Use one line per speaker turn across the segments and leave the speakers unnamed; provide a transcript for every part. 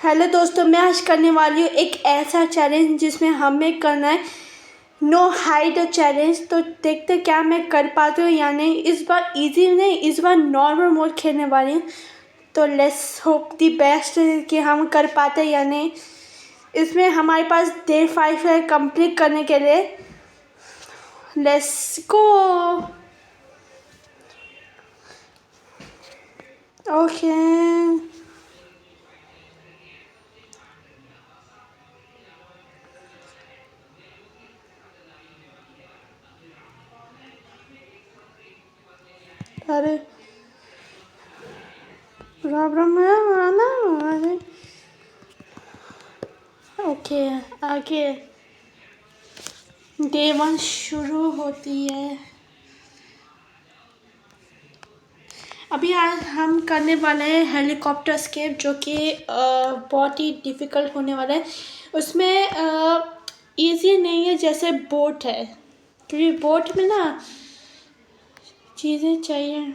Hello दोस्तों, मैं आज करने वाली हूँ एक ऐसा चैलेंज जिसमें हमें करना है नो हाइट चैलेंज। तो देखते क्या मैं कर पाती हूँ या नहीं। इस बार इजी नहीं, इस बार नॉर्मल मोड खेलने वाली हूँ। तो लेट्स होप दी बेस्ट कि हम कर पाते या नहीं। इसमें हमारे पास डे 5 है कंप्लीट करने के लिए। Let's go. ओके, अरे प्रॉब्लम है आना। अरे ओके, आगे डे 1 शुरू होती है। अभी आज हम करने वाले हैं हेलीकॉप्टर स्केप, जो कि बहुत ही डिफ़िकल्ट होने वाला है। उसमें इजी नहीं है जैसे बोट है, क्योंकि बोट में ना चीज़ें चाहिए।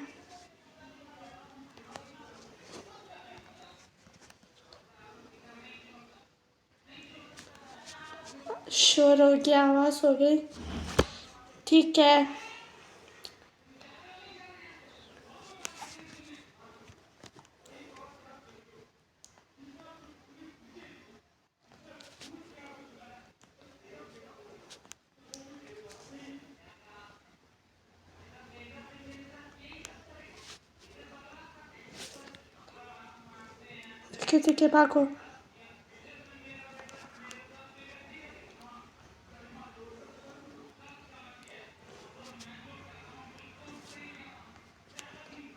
शोर हो गया, आवाज़ हो गई। ठीक है, ठीक है, भागो।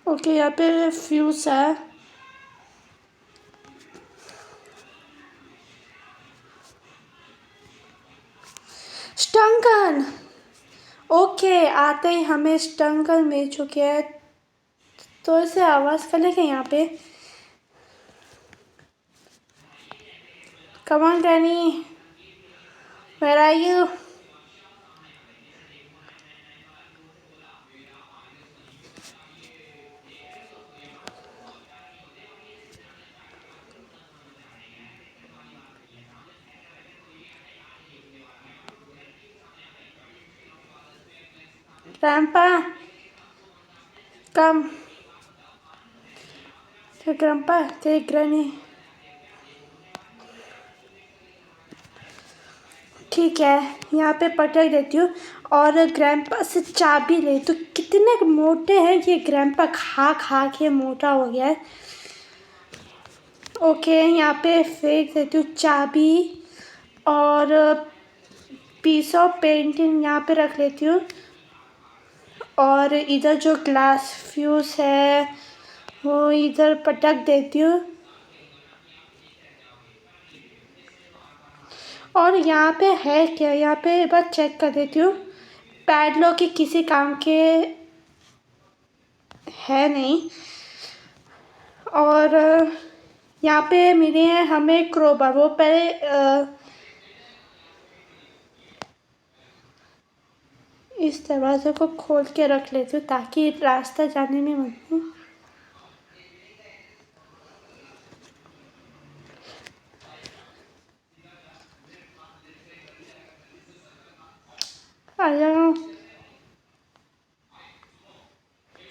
ओके, यहाँ पे फ्यूज है। स्टंगन। ओके, आते ही हमें स्टंगन मिल चुके हैं। तो इसे आवाज़ करेंगे यहाँ पे। Come on, Danny. Where are you? Grandpa, come. Take Grandpa, take Granny. ठीक है, यहाँ पे पटक देती हूँ और ग्रैंपा से चाबी ले। तो कितने मोटे हैं ये ग्रैंपा, खा खा के मोटा हो गया है। ओके, यहाँ पे फेंक देती हूँ चाबी और पीस ऑफ पेंटिंग यहाँ पे रख लेती हूँ। और इधर जो ग्लास फ्यूज है वो इधर पटक देती हूँ। और यहाँ पे है क्या, यहाँ पे एक बार चेक कर देती हूँ। पैडलॉक के किसी काम के है नहीं। और यहाँ पे मिले हैं हमें क्रोबार। वो पहले इस दरवाजे को खोल के रख लेती हूँ ताकि रास्ता जाने में मदद। आ जाओ।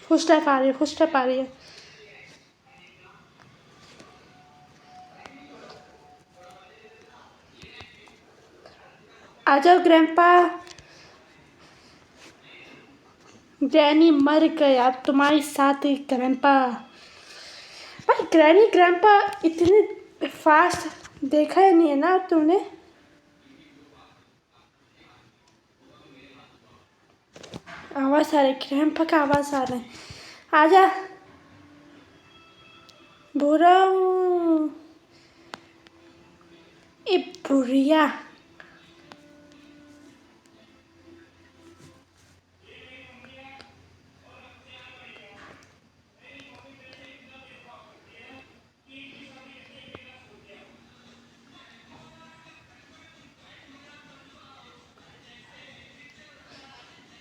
फुटस्टेप आ रही है, फुटस्टेप आ रही है। आ जाओ ग्रैंपा। ग्रैनी मर गया, अब तुम्हारे साथ ही ग्रैंपा। भाई ग्रैनी ग्रैंपा इतने फास्ट देखा ही नहीं है ना तुमने। आवाज़ आ रही, ग्रैंपा का आवाज़ आ रहा है। आजा बुरा हूँ। ए बुढ़िया।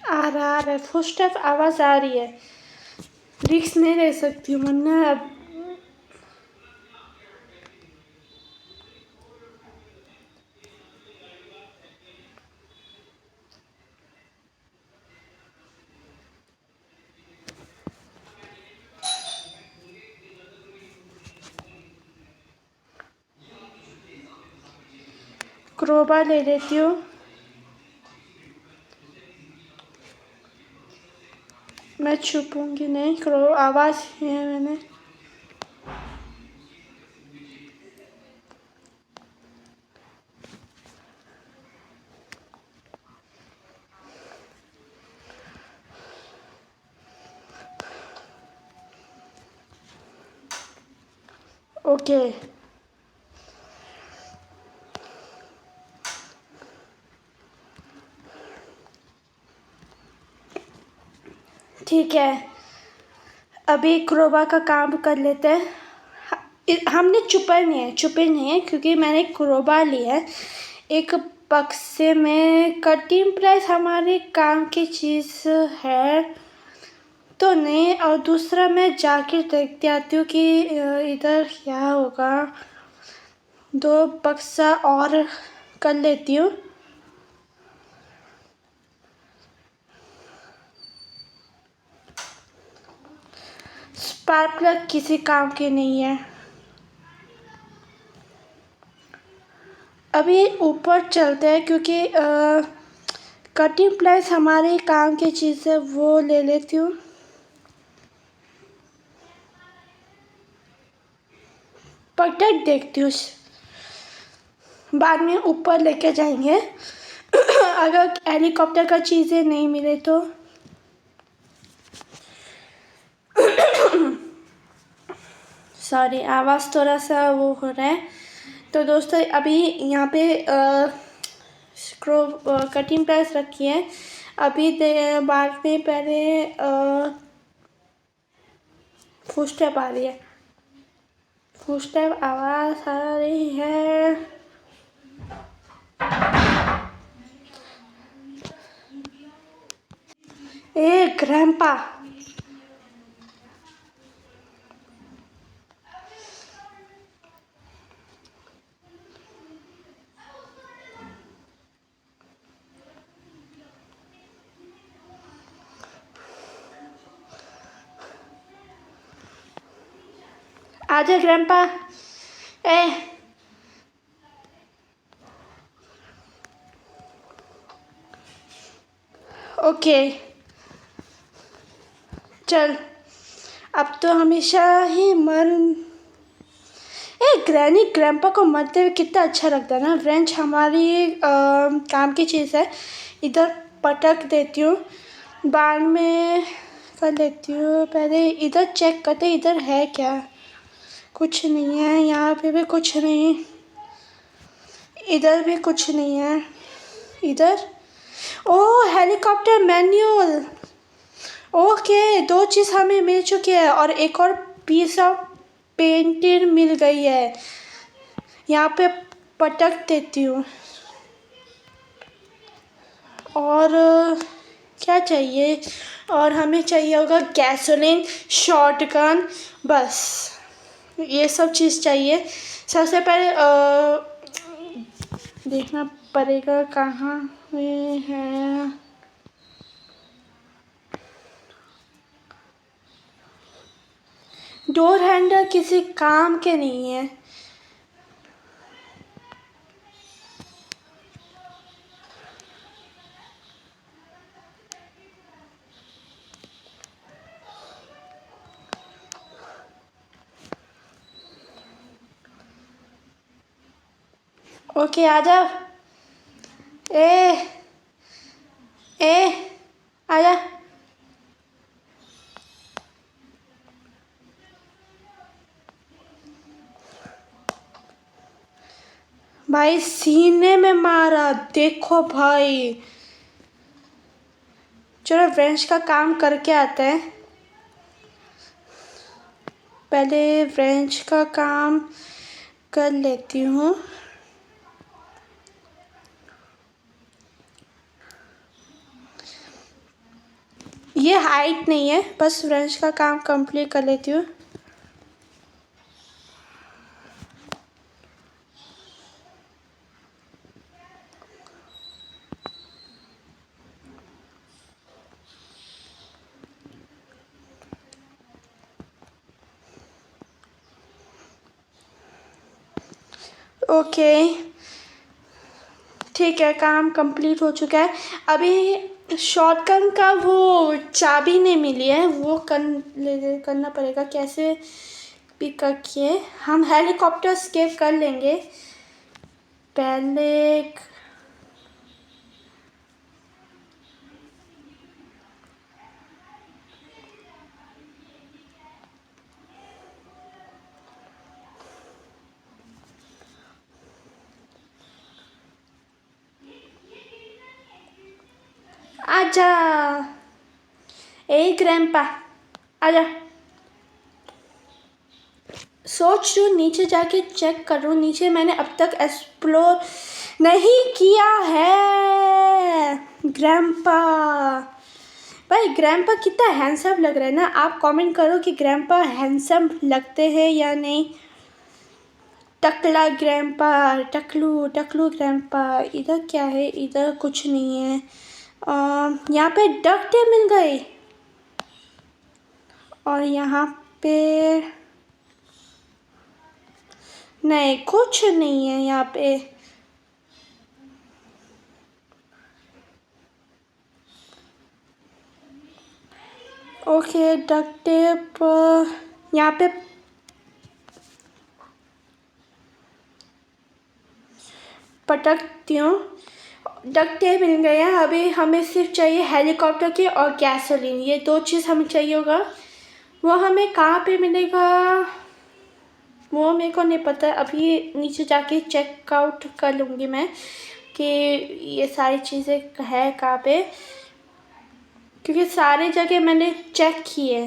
आ रहा है, फुटस्टेप आवाज़ आ रही है। रिक्स नहीं ले सकती हूँ वरना अब। क्रोबा ले लेती हूँ। मैं छुपूंगी नहीं, आवाज़ है मैंने। ओके ठीक है, अभी क्रोबा का काम कर लेते हैं। हमने छुपे नहीं है क्योंकि मैंने क्रोबा लिया है। एक बक्से में कटिंग प्रेस हमारे काम की चीज़ है तो नहीं, और दूसरा मैं जाके देखते आती हूँ कि इधर क्या होगा। 2 बक्सा और कर लेती हूँ। स्पार्क प्लग किसी काम के नहीं है। अभी ऊपर चलते हैं क्योंकि कटिंग प्लेस हमारे काम की चीज़ है, वो ले लेती हूँ। पटक देखती हूँ, बाद में ऊपर लेके जाएंगे। अगर हेलीकॉप्टर का चीज़ें नहीं मिले तो। सॉरी, आवाज़ थोड़ा सा वो हो रहा है। तो दोस्तों अभी यहाँ पे कटिंग प्रेस रखी है। अभी बाद में पहले फुटस्टेप आ रही है, फुटस्टेप आवाज़ आ रही है। ए ग्रैंपा, आजा ग्रैंपा। ए ओके चल, अब तो हमेशा ही ग्रैनी ग्रैंपा को मरते हुए कितना अच्छा लगता है ना। व्रेंच हमारी काम की चीज़ है। इधर पटक देती हूँ, बाद में कर लेती हूँ। पहले इधर चेक करते इधर है क्या। कुछ नहीं है, यहाँ पे भी कुछ नहीं, इधर भी कुछ नहीं है। इधर हेलीकॉप्टर मैनुअल। ओके, 2 चीज़ हमें मिल चुकी है और एक और पीस ऑफ पेंटिंग मिल गई है। यहाँ पे पटक देती हूँ। और क्या चाहिए, और हमें चाहिए होगा गैसोलीन, शॉटगन, बस ये सब चीज़ चाहिए। सबसे पहले देखना पड़ेगा कहाँ में है। डोर हैंडल किसी काम के नहीं है। ओके आजा। ए ए आजा। भाई सीने में मारा, देखो भाई। चलो व्रेंच का काम करके आते हैं। पहले व्रेंच का काम कर लेती हूँ। ये हाइट नहीं है, बस व्रेंच का काम कंप्लीट कर लेती हूँ। ओके ठीक है, काम कंप्लीट हो चुका है। अभी शॉटगन का वो चाबी नहीं मिली है, वो करना पड़ेगा कैसे भी करके। हम हेलीकॉप्टर स्केप कर लेंगे पहले। आजा ए ग्रैंपा, आजा। सोच रही हूँ नीचे जाके चेक करूँ, नीचे मैंने अब तक एक्सप्लोर नहीं किया है। ग्रैंपा भाई, ग्रैंपा कितना हैंडसम लग रहा है ना। आप कमेंट करो कि ग्रैंपा हैंडसम लगते हैं या नहीं। टकला ग्रैंपा, टकलू टकलू ग्रैंपा। इधर क्या है? इधर कुछ नहीं है। यहाँ पे डक टेप मिल गई और यहाँ पे नहीं, कुछ नहीं है यहाँ पे। ओके, डक टेप यहाँ पे पटकती हूँ। डक टेप मिल गया। अभी हमें सिर्फ चाहिए हेलीकॉप्टर की और गैसोलीन, ये दो चीज़ हमें चाहिए होगा। वो हमें कहाँ पे मिलेगा वो मेरे को नहीं पता। अभी नीचे जाके चेकआउट कर लूँगी मैं कि ये सारी चीज़ें है कहाँ पे, क्योंकि सारे जगह मैंने चेक किए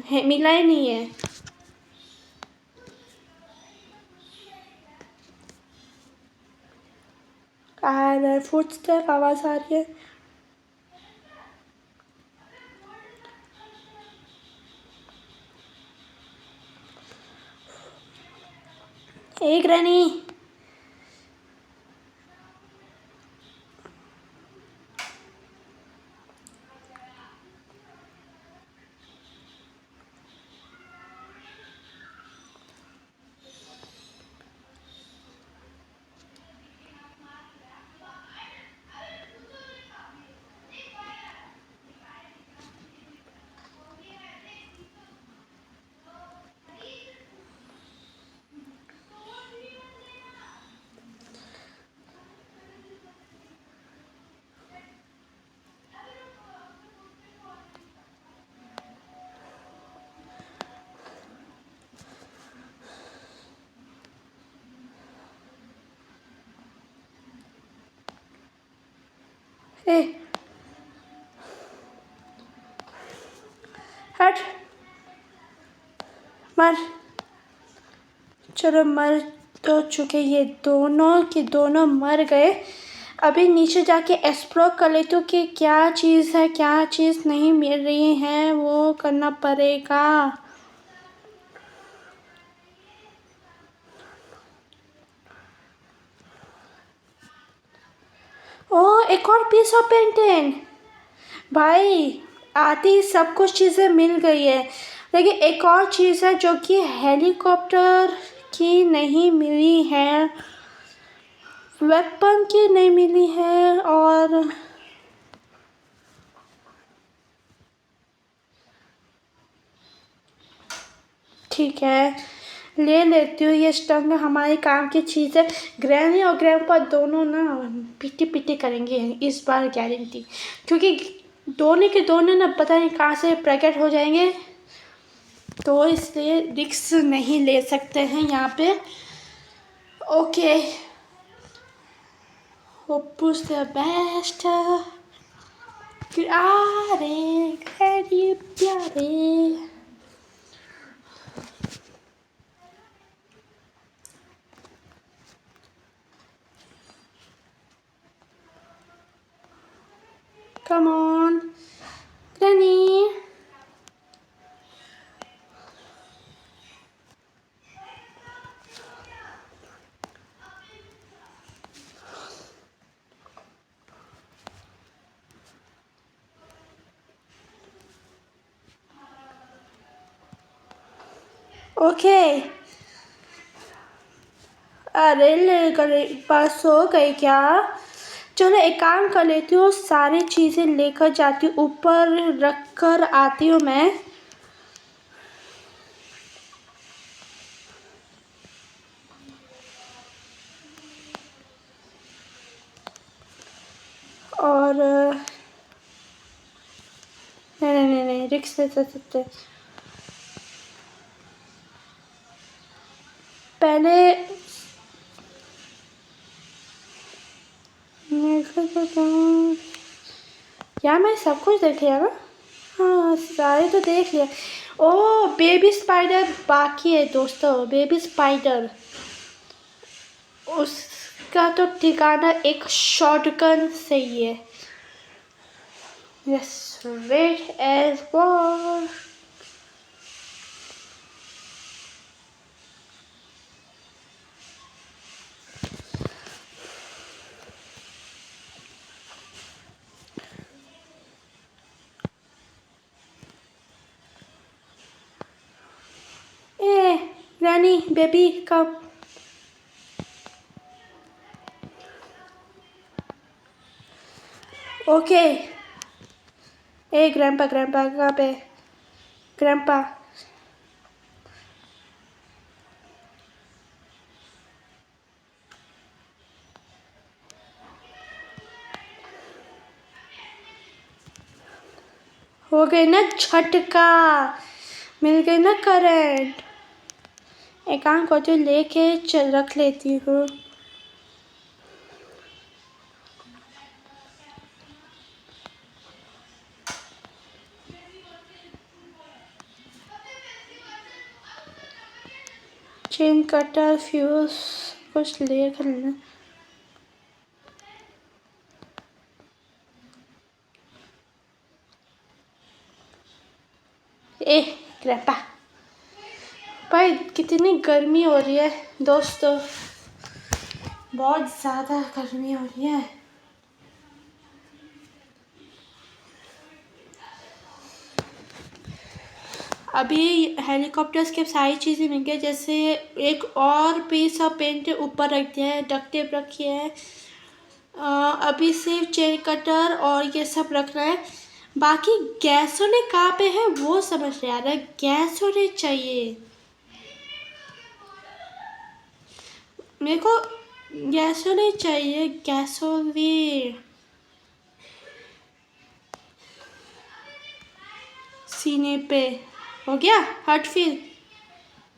है, मिला ही नहीं है। आ रहा है फुटस्टेप, आवाज़ आ रही है। एक रानी, ए हट, मर। चलो, मर तो चुके ये दोनों के दोनों मर गए। अभी नीचे जाके एक्सप्लोर कर लेती हूँ कि क्या चीज़ है, क्या चीज़ नहीं मिल रही है, वो करना पड़ेगा। ओह, एक और पीस ऑफ पेंटिंग। भाई, आती सब कुछ चीज़ें मिल गई है, लेकिन एक और चीज़ है जो कि हेलीकॉप्टर की नहीं मिली है, वेपन की नहीं मिली है, और ठीक है, ले लेती हूँ ये स्टंग। हमारे काम की चीज़ है। ग्रैनी और ग्रैंपा दोनों ना पीटी पीटी करेंगे इस बार, गारंटी। क्योंकि दोनों के दोनों ना पता नहीं कहाँ से प्रकट हो जाएंगे, तो इसलिए रिस्क नहीं ले सकते हैं यहाँ पे। Okay, hopes the best. प्यारे गरीब प्यारे। Come on, Granny. ओके, अरे ले गए, पास हो गई क्या? चलो एक काम कर लेती हूँ, सारी चीज़ें लेकर जाती हूँ, ऊपर रख कर आती हूँ मैं। और नहीं नहीं नहीं नहीं, रिक्स ले सकते। पहले मेरे को तो यार मैं सब कुछ देख लिया ना। हाँ सारे तो देख लिया। ओ बेबी स्पाइडर बाकी है दोस्तों, बेबी स्पाइडर, उसका तो ठिकाना एक शॉटगन से ही है। Yes, wait as war. ए रानी बेबी कब? ओके। ए ग्रैंपा ग्रैंपा कहाँ पे? ग्रैंपा हो गई ना झटका, मिल गई ना करंट। एक काम करती हूँ, लेके चल रख लेती हूँ। चेन कटर फ्यूज कुछ ले कर लेना। ए ग्रैंपा भाई, कितनी गर्मी हो रही है दोस्तों, बहुत ज़्यादा गर्मी हो रही है। अभी हेलीकॉप्टर्स के सारी चीज़ें मिल गई, जैसे एक और पीस ऑफ पेंट ऊपर रख दिया है, डक्ट टेप रखी है। अभी सिर्फ चेन कटर और ये सब रखना है। बाकी गैस होने कहाँ पे है वो समझ नहीं आ रहा है, गैस होने चाहिए मेरे को, गैस होने चाहिए, गैस होने सीने पे। हो गया हार्ट फील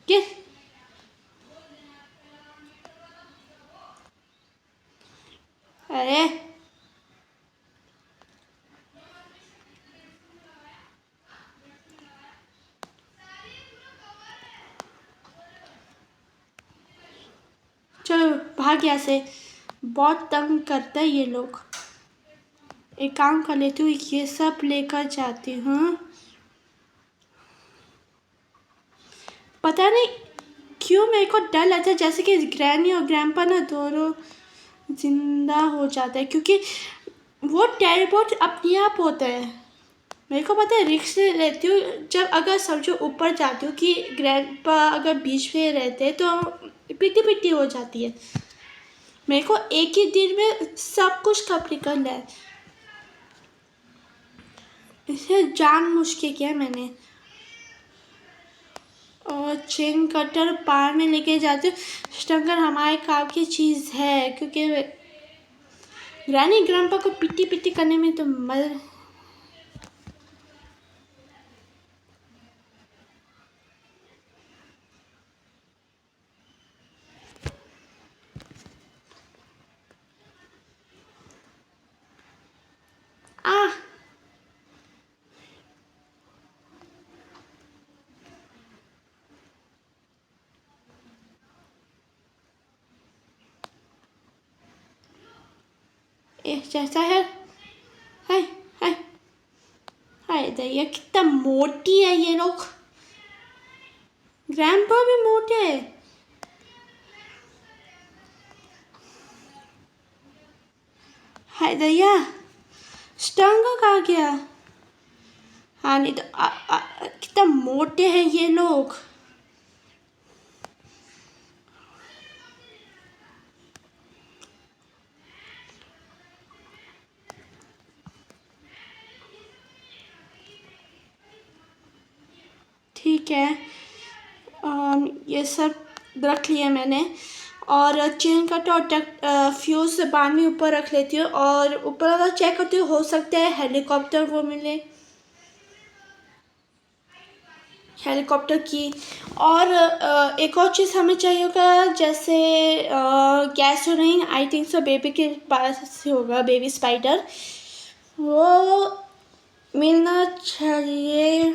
के? अरे चलो भाग यहाँ से, बहुत तंग करता है ये लोग। एक काम कर लेती हूँ, ये सब लेकर जाती हूँ। पता नहीं क्यों मेरे को डर लगता है जैसे कि ग्रैनी और ग्रैंपा ना दोनों जिंदा हो जाते हैं, क्योंकि वो टेलीपोर्ट अपने आप होता है। मेरे को पता है, रिस्क लेती हूँ जब अगर समझो ऊपर जाती हूँ कि ग्रैंपा अगर बीच में रहते हैं तो पिट्टी पिट्टी हो जाती है। मेरे को एक ही दिन में सब कुछ कंप्लीट करना है, इसे जान मुश्किल किया मैंने। और चेन कटर पार में लेके जाती हूँ, स्टंगर हमारे काम की चीज़ है, क्योंकि ग्रैनी ग्रैंपा को पिट्टी पिट्टी करने में तो मज़ा। आ जैसा है। हाय हाय हाय दैया, कितना मोटी है ये लोग, ग्रैंपा भी मोटे है। हाय दैया, स्टंगर कहाँ गया? हाँ नहीं तो कितना मोटे हैं ये लोग। ठीक है। ये सब रख लिया मैंने, और चेन कट और फ्यूज़ बाद में ऊपर रख लेती हूँ। और ऊपर अगर चेक करती हूँ, हो सकता है हेलीकॉप्टर वो मिले, हेलीकॉप्टर की। और एक और चीज़ हमें चाहिए होगा, जैसे gasoline. I think so baby के पास होगा, बेबी स्पाइडर, वो मिलना चाहिए।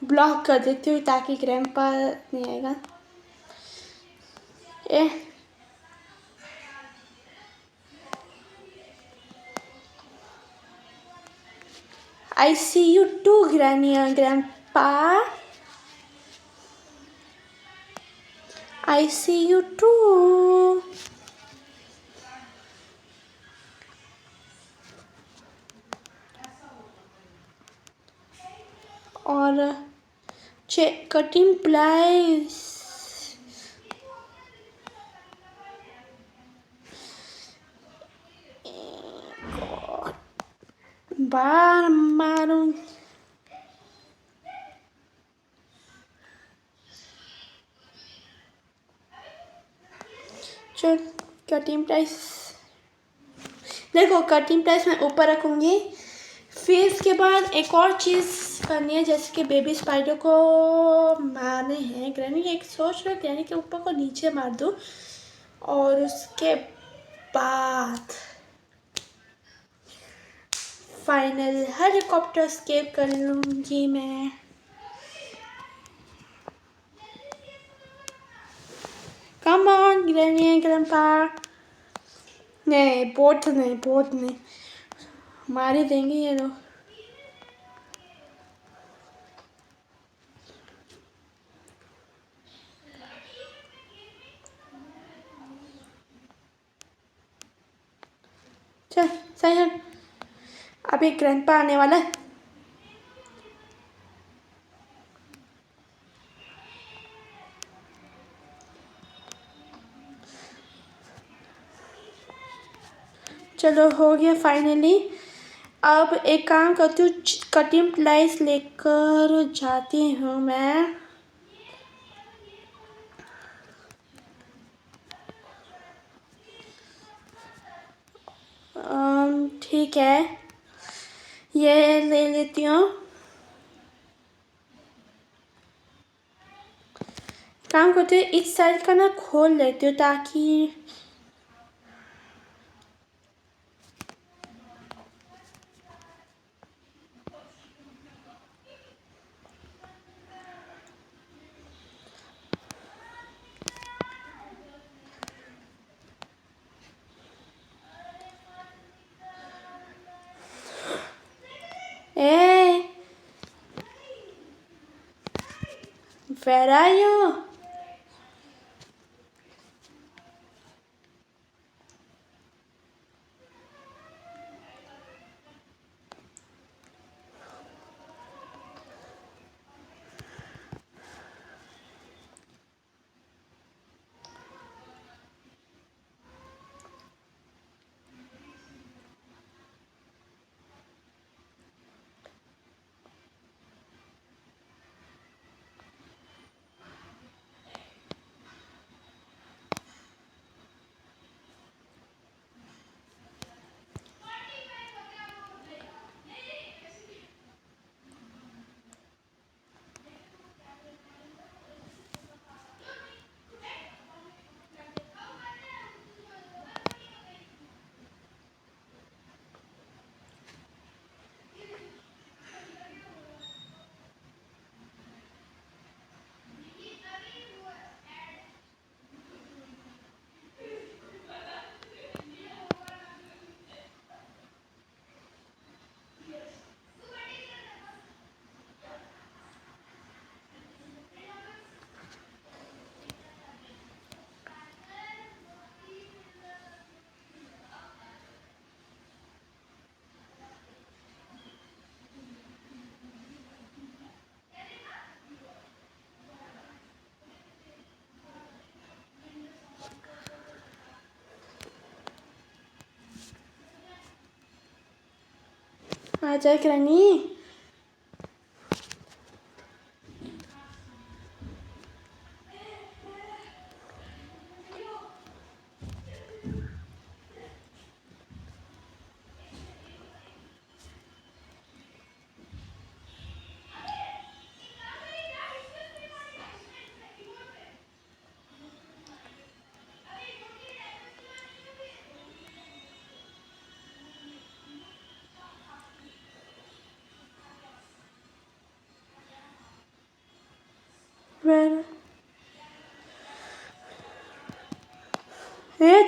ब्लॉक कर देती हूँ ताकि ग्रैंडपा नहीं आएगा। ए I see you too, Granny and Grandpa. I see you too. और कटिंग प्लाइस बार मारूं। चल कटिंग प्लाइस, देखो कटिंग प्लाइस मैं ऊपर रखूंगी। फिर इसके बाद एक और चीज़ करनी है, जैसे कि बेबी स्पाइडर को मारने हैं। ग्रैनी एक सोच रहा है ग्रैनी के ऊपर को नीचे मार दूं, और उसके बाद फाइनल हेलीकॉप्टर स्केप कर लूँगी मैं। Come on granny and grandpa. नहीं बोट नहीं, बोट नहीं, मार ही देंगे ये लोग। चल सही है, अभी ग्रैंडपा आने वाला है। चलो हो गया फाइनली। अब एक काम करती हूँ, कटिंग प्लाइस लेकर जाती हूँ मैं। ठीक है, ये ले लेती हूँ। काम करती हूँ, इस साइड का ना खोल लेती हूँ ताकि ए where are you? आ जाए रानी।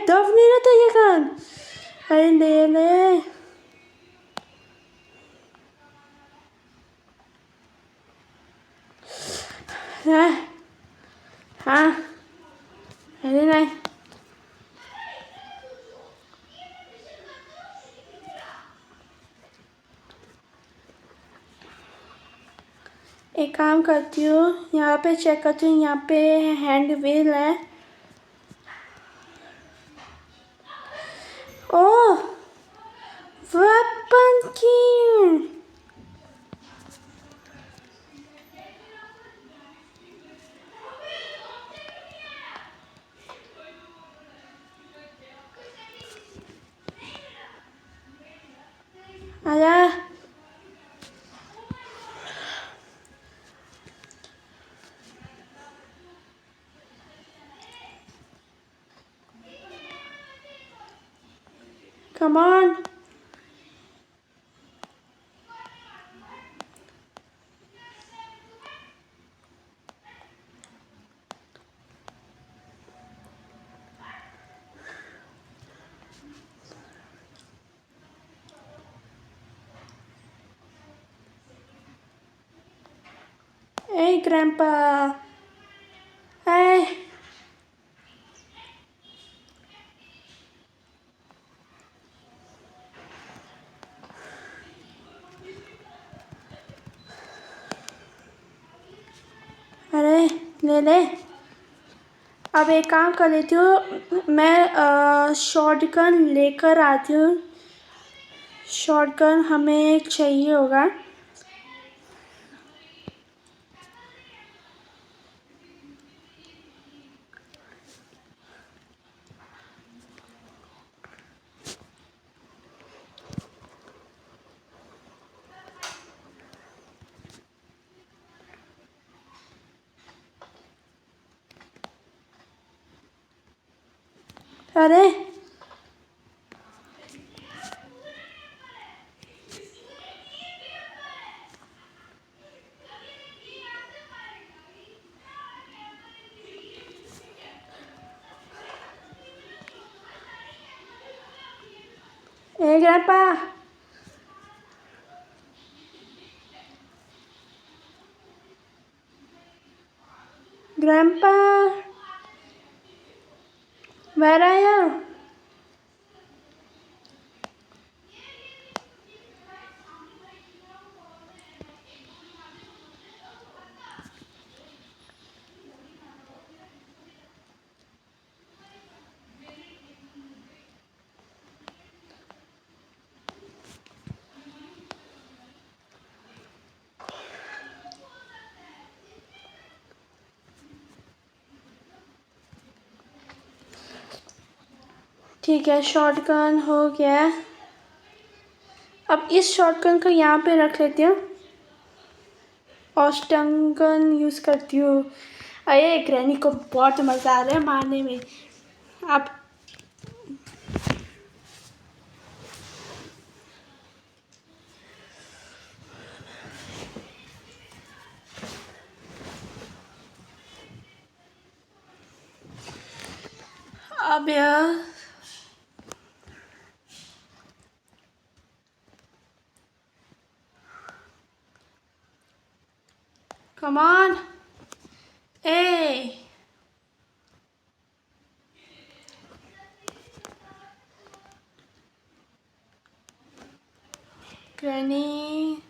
दफ नहीं रहता ये कान। अरे ले ले। हाँ हाँ। अरे नहीं। एक काम करती हूँ, यहाँ पे चेक करती हूँ, यहाँ पे हैंड व्हील है। ओह, वेपन की। आजा। Come on. Hey, Grandpa. Hey. अरे ले ले। अब एक काम कर लेती हूँ, मैं शॉटगन लेकर आती हूँ। शॉटगन हमें चाहिए होगा। अरे ए grandpa. Grandpa, where are you? ठीक है, शॉटगन हो गया। अब इस शॉटगन को यहाँ पे रख लेती हूँ और स्टंगन यूज़ करती हूँ। अरे ग्रैनी को बहुत मज़ा आ रहा है मारने में। अब यार come on. Hey. Granny.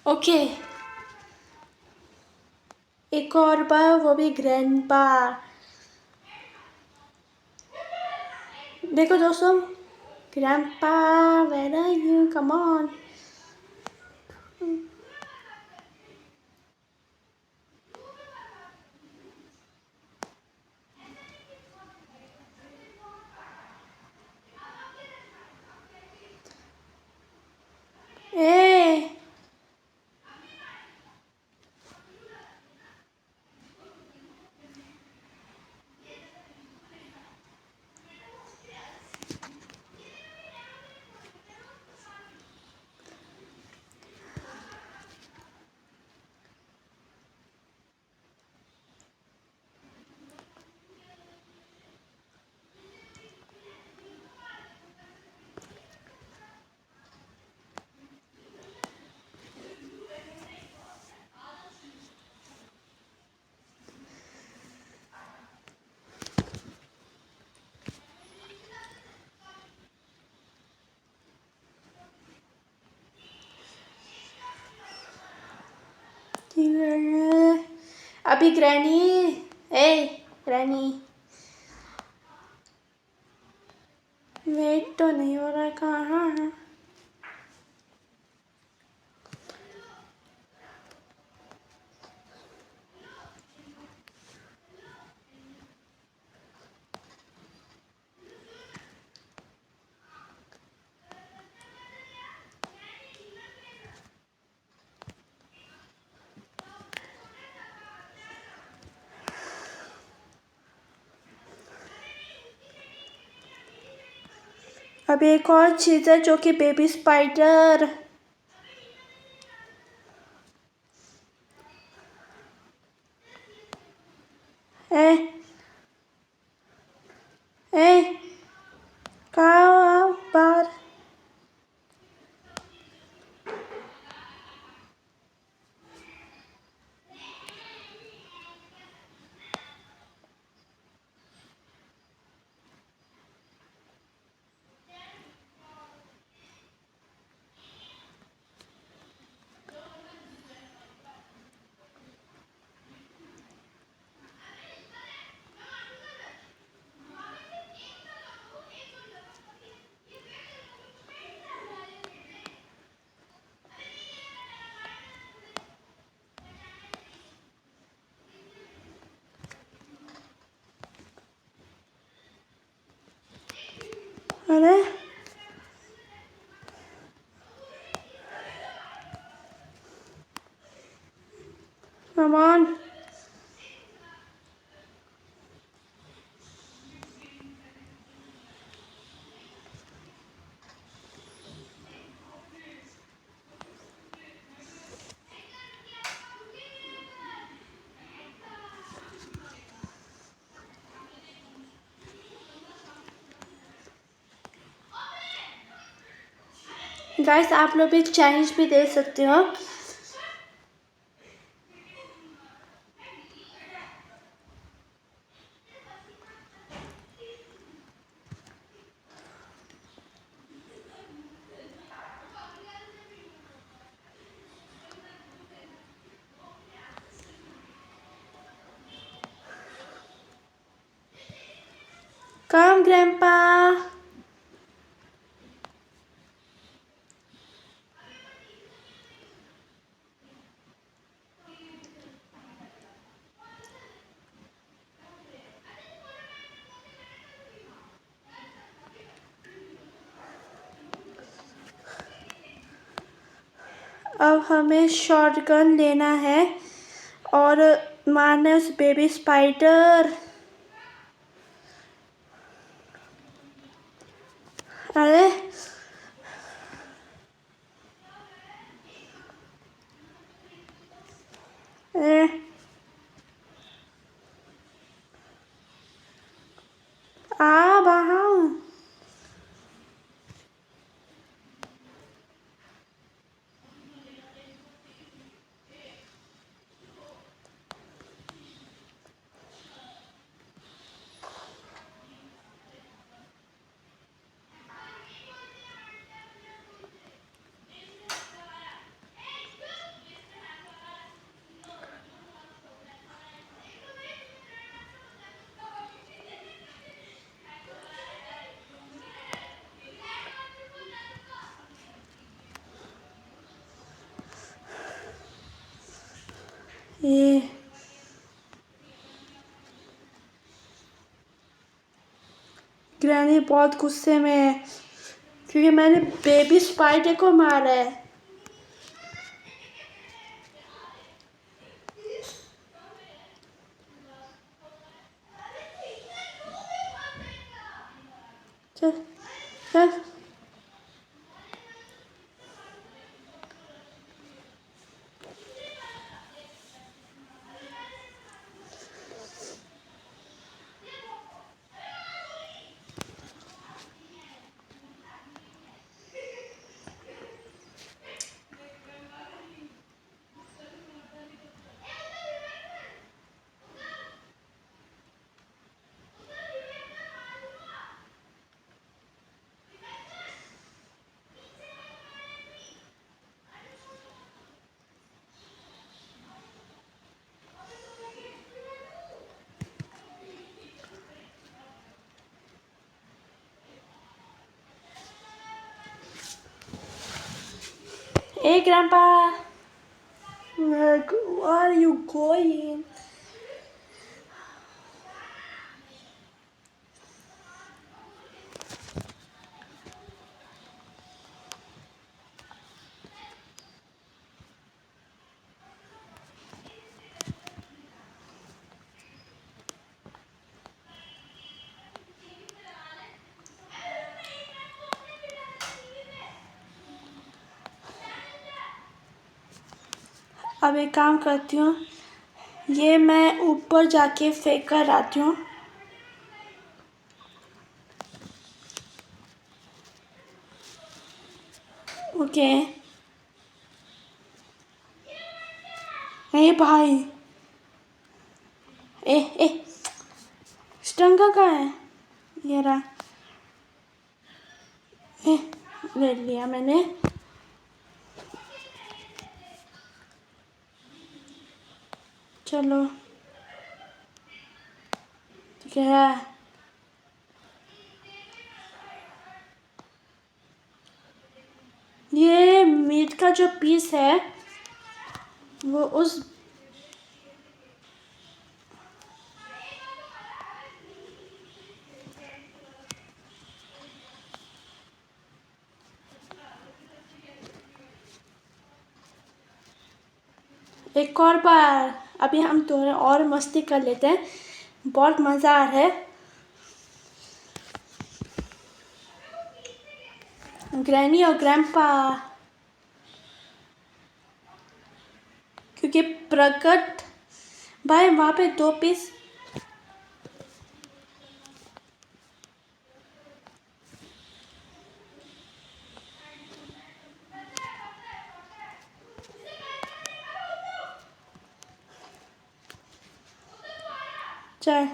Okay, एक और बार, वो भी ग्रैंडपा। देखो दोस्तों, grandpa where are you, come on. ए अभी ग्रैनी, ए ग्रैनी, वेट तो नहीं हो रहा, कहाँ है? अब एक और चीज़ है जो कि बेबी स्पाइडर। ए ए कहाँ बाहर? अरे कम ऑन। गाइस, आप लोग भी चैलेंज भी दे सकते हो। कम ग्रैंडपा। अब हमें शॉटगन लेना है और मारना है उस बेबी स्पाइडर। अरे ए, आ बाहर। ये ग्रैनी बहुत गुस्से में है क्योंकि मैंने बेबी स्पाइडर को मारा है। चल चल। Hey, Grandpa. Where are you going? अब एक काम करती हूँ, ये मैं ऊपर जाके फेंक कर आती हूँ। ओके। ए भाई, ए ए स्टंगा कहाँ है? ये रहा। ए, ले लिया मैंने। चलो ठीक है। ये मीट का जो पीस है वो उस एक और बार अभी हम थोड़ा और मस्ती कर लेते हैं, बहुत मज़ा आ रहा है। ग्रैनी और ग्रैंपा, क्योंकि प्रकट भाई वहाँ पे 2 पीस चल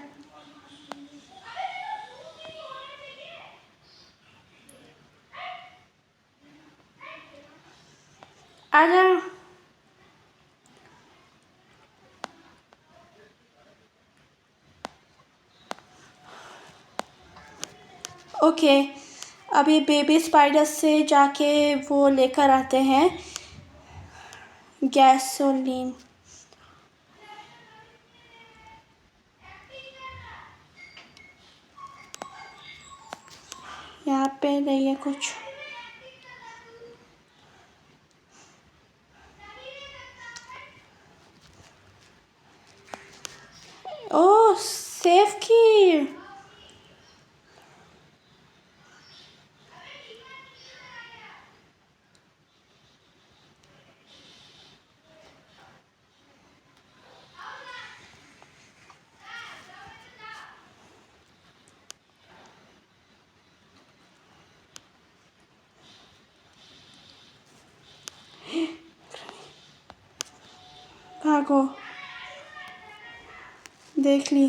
आजा। ओके, अभी बेबी स्पाइडर से जाके वो लेकर आते हैं गैसोलीन। यहाँ पे नहीं है कुछ। ओह सेफ की। भागो, देख ली।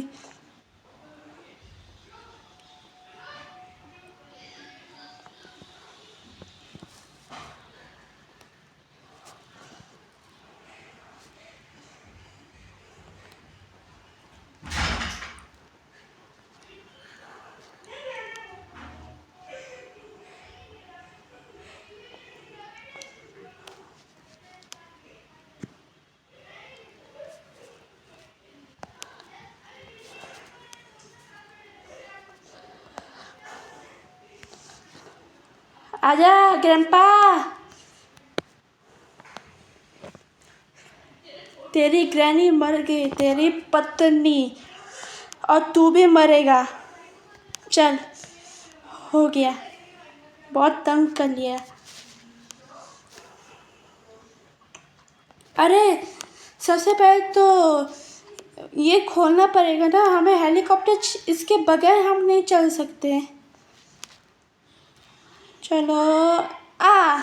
आजा ग्रैंपा। तेरी ग्रैनी मर गई, तेरी पत्नी, और तू भी मरेगा। चल, हो गया, बहुत तंग कर लिया। अरे सबसे पहले तो ये खोलना पड़ेगा ना हमें, हेलीकॉप्टर इसके बगैर हम नहीं चल सकते। चलो आ।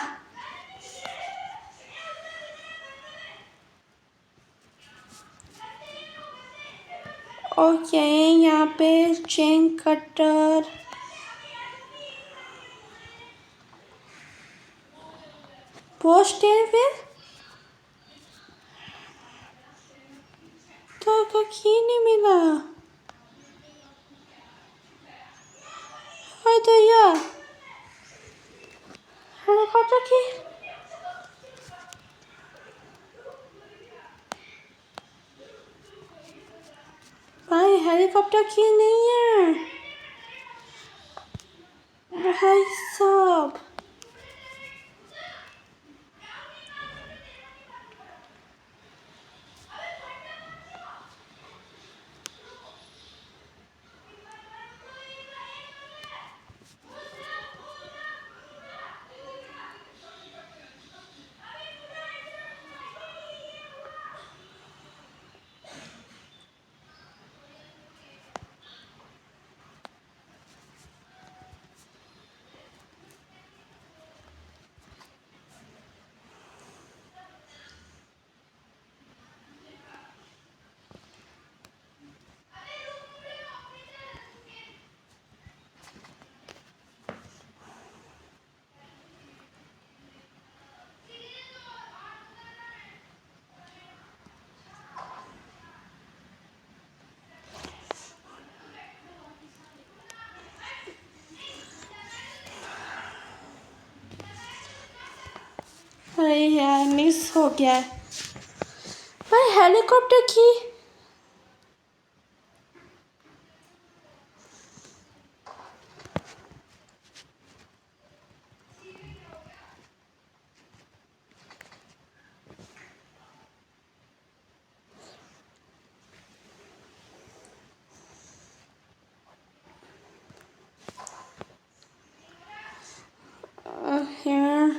ओके, यहाँ पे चेन कटर, पोस्ट है फिर तो की नहीं मिला। है तो यार हेलीकॉप्टर की। भाई हेलीकॉप्टर की नहीं है भाई साहब। अरे यार मिस हो गया भाई हेलीकॉप्टर की। यार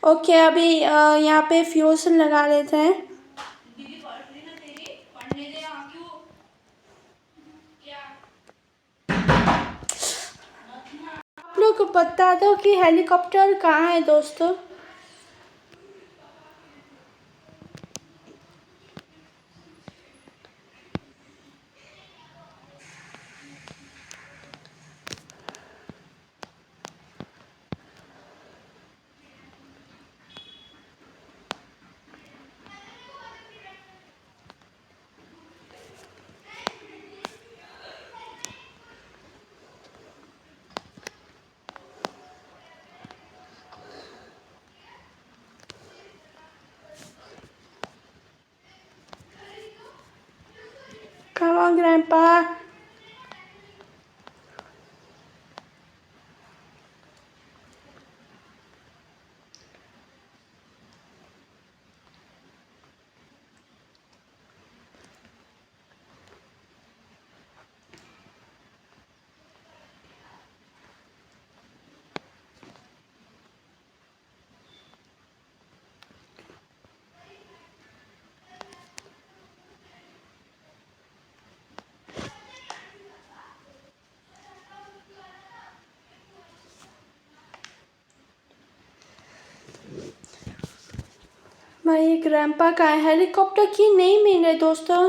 ओके, अभी यहाँ पे फ्यूज लगा लेते हैं। आप लोग को बता दो कि हेलीकॉप्टर कहाँ है दोस्तों। Come on, Grandpa. भाई ग्रैंपा का हेलीकॉप्टर की नहीं मिले दोस्तों।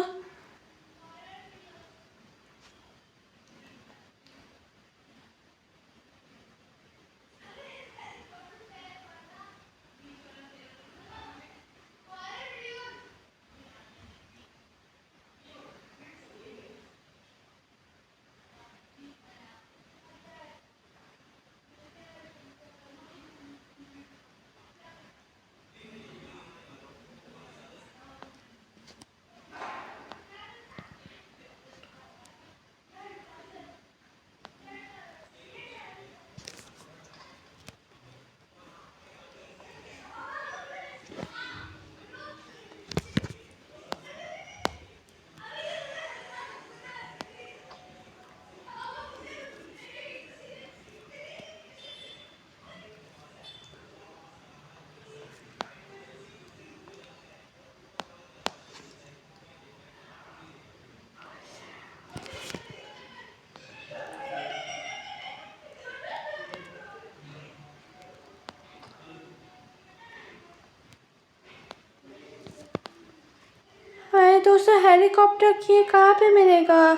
दोस्तों हेलीकॉप्टर की कहाँ पे मिलेगा?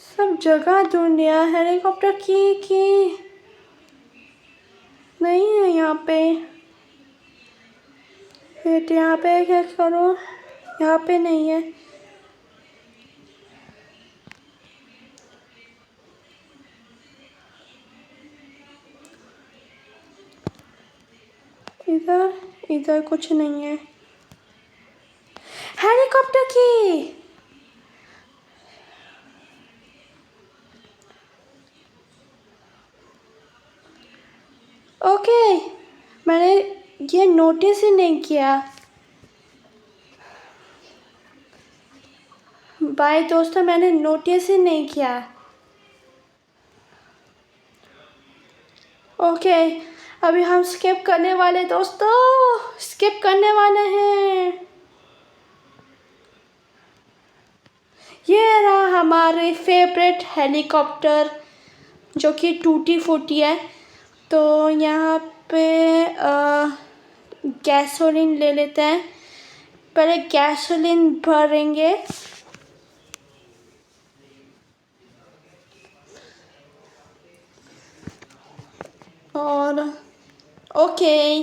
सब जगह ढूंढ लिया, हेलीकॉप्टर की नहीं है यहाँ पे। फिर यहाँ पे क्या करूँ? यहाँ पे नहीं है। इधर कुछ नहीं है। हेलीकॉप्टर की ओके, मैंने ये नोटिस ही नहीं किया। बाय दोस्तों, मैंने नोटिस ही नहीं किया। ओके, अभी हम स्किप करने वाले दोस्तों, स्किप करने वाले हैं। ये रहा हमारे फेवरेट हेलीकॉप्टर जो कि टूटी फूटी है। तो यहाँ पे गैसोलीन ले लेते हैं। पहले गैसोलीन भरेंगे। और ओके,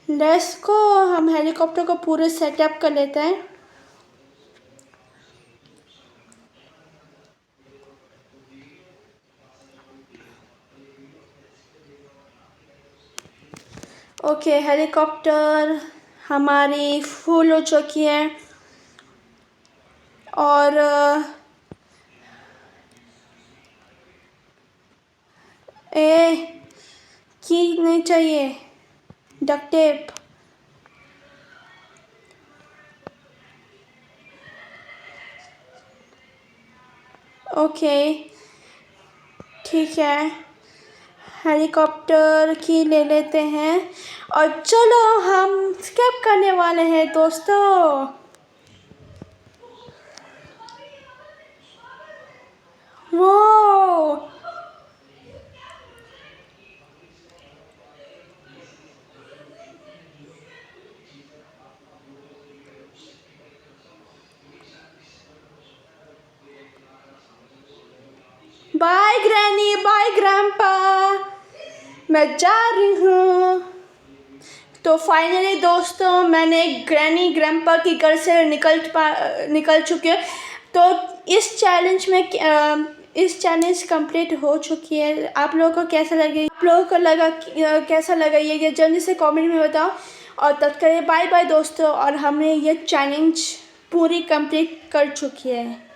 लेट्स को हम हेलीकॉप्टर को पूरे सेटअप कर लेते हैं। ओके, हेलीकॉप्टर हमारी फुल हो चुकी है और की नहीं चाहिए, डक्ट टेप। ओके ठीक है, हेलीकॉप्टर की ले लेते हैं और चलो हम स्किप करने वाले हैं दोस्तों। वो बाय ग्रैनी, बाय ग्रैंपा, मैं जा रही हूँ। तो फाइनली दोस्तों, मैंने ग्रैनी ग्रैंपा की घर से निकल चुकी हूँ। तो इस चैलेंज कंप्लीट हो चुकी है। आप लोगों को कैसा लगे? आप लोगों को कैसा लगा ये जल्दी से कमेंट में बताओ। और तब तक बाय बाय दोस्तों। और हमने ये चैलेंज पूरी कंप्लीट कर चुकी है।